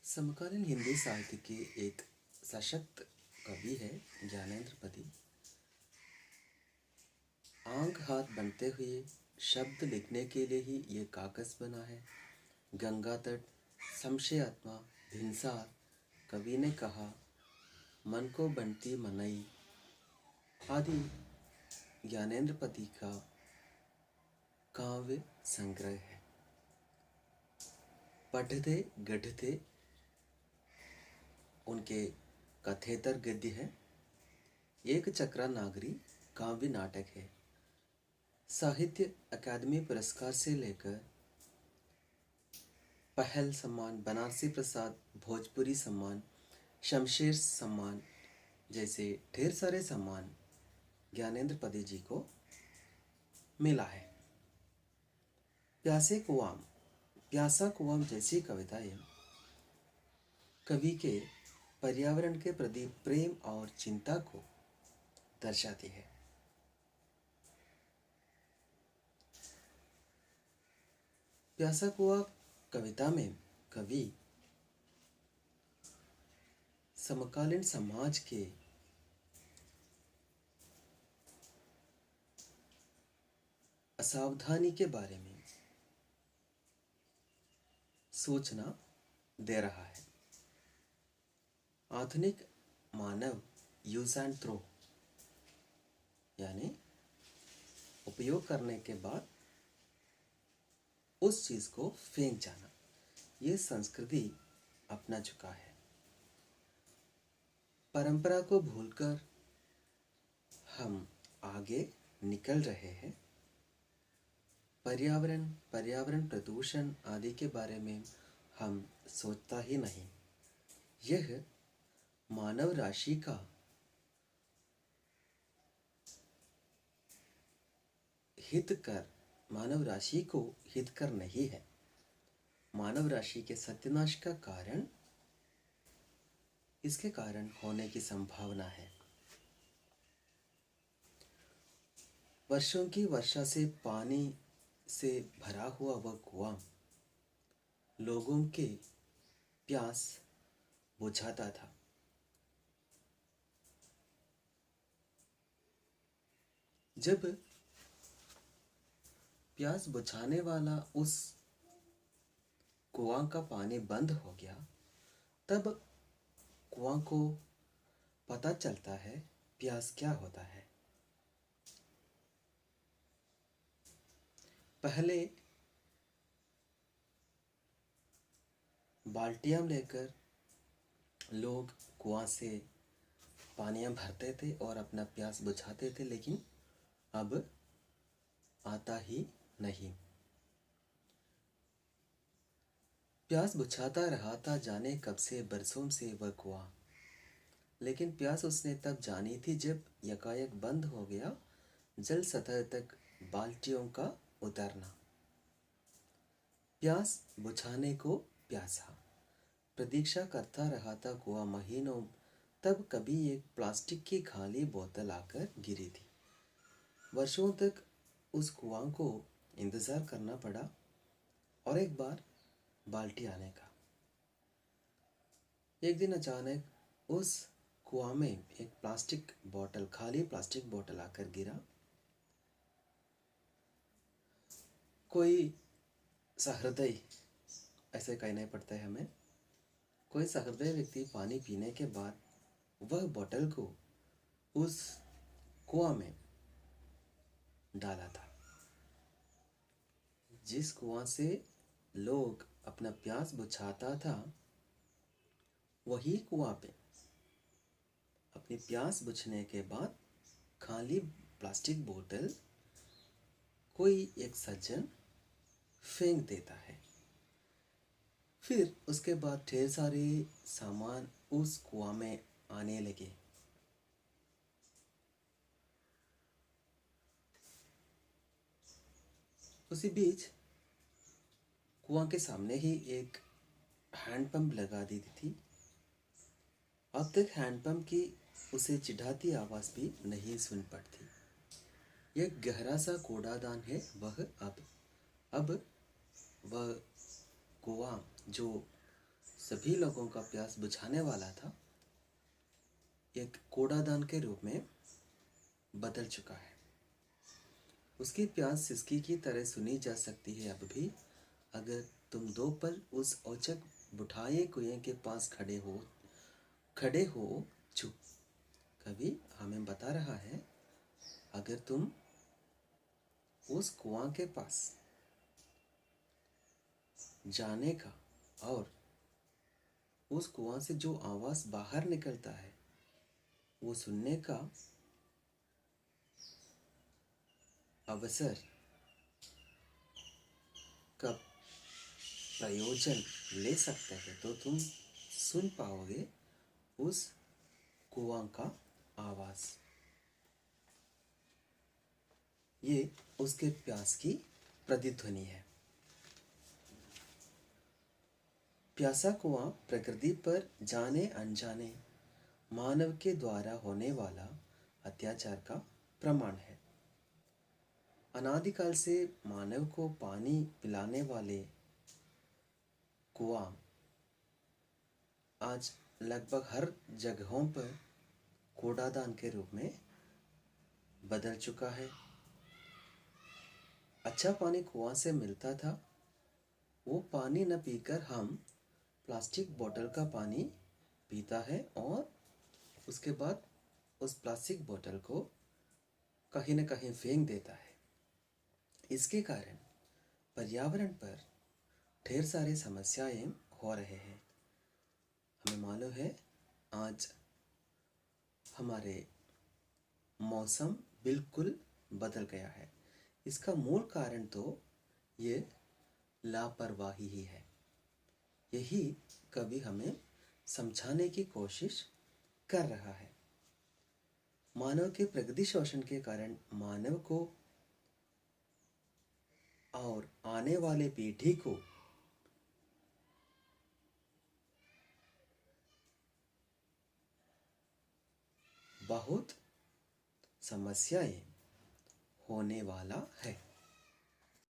समकालीन हिंदी साहित्य के एक सशक्त कवि है ज्ञानेंद्र पति। आंख हाथ बनते हुए शब्द लिखने के लिए ही ये कागज बना है। गंगा तट, शमशे आत्मा, भिनसार, कवि ने कहा, मन को बनती मनई आदि ज्ञानेंद्र पति का काव्य संग्रह है। पढ़ते गढ़ते उनके कथेतर गद्य है। एक चक्रा नागरी काव्य नाटक है। साहित्य अकादमी पुरस्कार से लेकर पहल सम्मान, बनारसी प्रसाद, भोजपुरी सम्मान, शमशेर सम्मान जैसे ढेर सारे सम्मान ज्ञानेंद्र पति जी को मिला है। प्यासा कुआम जैसी कविताएं कवि के पर्यावरण के प्रति प्रेम और चिंता को दर्शाती है। प्यासा कुआं कविता में कवि समकालीन समाज के असावधानी के बारे में सूचना दे रहा है। आधुनिक मानव यूज एंड थ्रो यानी उपयोग करने के बाद उस चीज को फेंक जाना, ये संस्कृति अपना चुका है। परंपरा को भूलकर हम आगे निकल रहे हैं। पर्यावरण प्रदूषण आदि के बारे में हम सोचता ही नहीं। यह मानव राशि का मानव राशि को हितकर नहीं है। मानव राशि के सत्यानाश का कारण इसके कारण होने की संभावना है। वर्षों की वर्षा से पानी से भरा हुआ वह कुआं लोगों के प्यास बुझाता था। जब प्यास बुझाने वाला उस कुआं का पानी बंद हो गया, तब कुआं को पता चलता है प्यास क्या होता है। पहले बाल्टियां लेकर लोग कुआं से पानियां भरते थे और अपना प्यास बुझाते थे, लेकिन अब आता ही नहीं। प्यास बुझाता रहा था जाने कब से, बरसों से वह कुआं, लेकिन प्यास उसने तब जानी थी जब यकायक बंद हो गया जल सतह तक बाल्टियों का उतरना। प्यास बुझाने को प्यासा प्रतीक्षा करता रहा था कुआं महीनों, तब कभी एक प्लास्टिक की खाली बोतल आकर गिरी थी। वर्षों तक उस कुआं को इंतजार करना पड़ा और एक बार बाल्टी आने का। एक दिन अचानक उस कुआं में एक खाली प्लास्टिक बोतल आकर गिरा। कोई सहृदय, ऐसे कहना पड़ता है हमें, कोई सहृदय व्यक्ति पानी पीने के बाद वह बोतल को उस कुआं में डाला था। जिस कुआं से लोग अपना प्यास बुझाता था, वही कुआं पे अपनी प्यास बुझने के बाद खाली प्लास्टिक बोतल कोई एक सज्जन फेंक देता है। फिर उसके बाद ढेर सारे सामान उस कुआं में आने लगे। उसी बीच कुआं के सामने ही एक हैंडपंप लगा दी थी। अब तक हैंडपंप की उसे चिढ़ाती आवाज भी नहीं सुन पड़ती। एक गहरा सा कूड़ादान है वह। अब वह कुआं जो सभी लोगों का प्यास बुझाने वाला था, एक कूड़ादान के रूप में बदल चुका है। उसकी प्यास सिसकी की तरह सुनी जा सकती है अब भी, अगर तुम 2 पल उस औचक बुझाए कुएं के पास खड़े हो चुप। कवि हमें बता रहा है, अगर तुम उस कुआं के पास जाने का और उस कुआं से जो आवाज बाहर निकलता है वो सुनने का अवसर का प्रयोजन ले सकते हैं, तो तुम सुन पाओगे उस कुआं का आवाज। ये उसके प्यास की प्रतिध्वनि है। प्यासा कुआं प्रकृति पर जाने अनजाने मानव के द्वारा होने वाला अत्याचार का प्रमाण है। अनादिकाल से मानव को पानी पिलाने वाले कुआं आज लगभग हर जगहों पर कूड़ादान के रूप में बदल चुका है। अच्छा पानी कुआं से मिलता था, वो पानी न पीकर हम प्लास्टिक बोतल का पानी पीता है और उसके बाद उस प्लास्टिक बोतल को कहीं न कहीं फेंक देता है। इसके कारण पर्यावरण पर ढेर सारी समस्याएं हो रहे हैं। हमें मालूम है, आज हमारे मौसम बिल्कुल बदल गया है। इसका मूल कारण तो ये लापरवाही ही है। यही कवि हमें समझाने की कोशिश कर रहा है। मानव के प्रगति शोषण के कारण मानव को और आने वाले पीढ़ी को बहुत समस्याएं होने वाला है।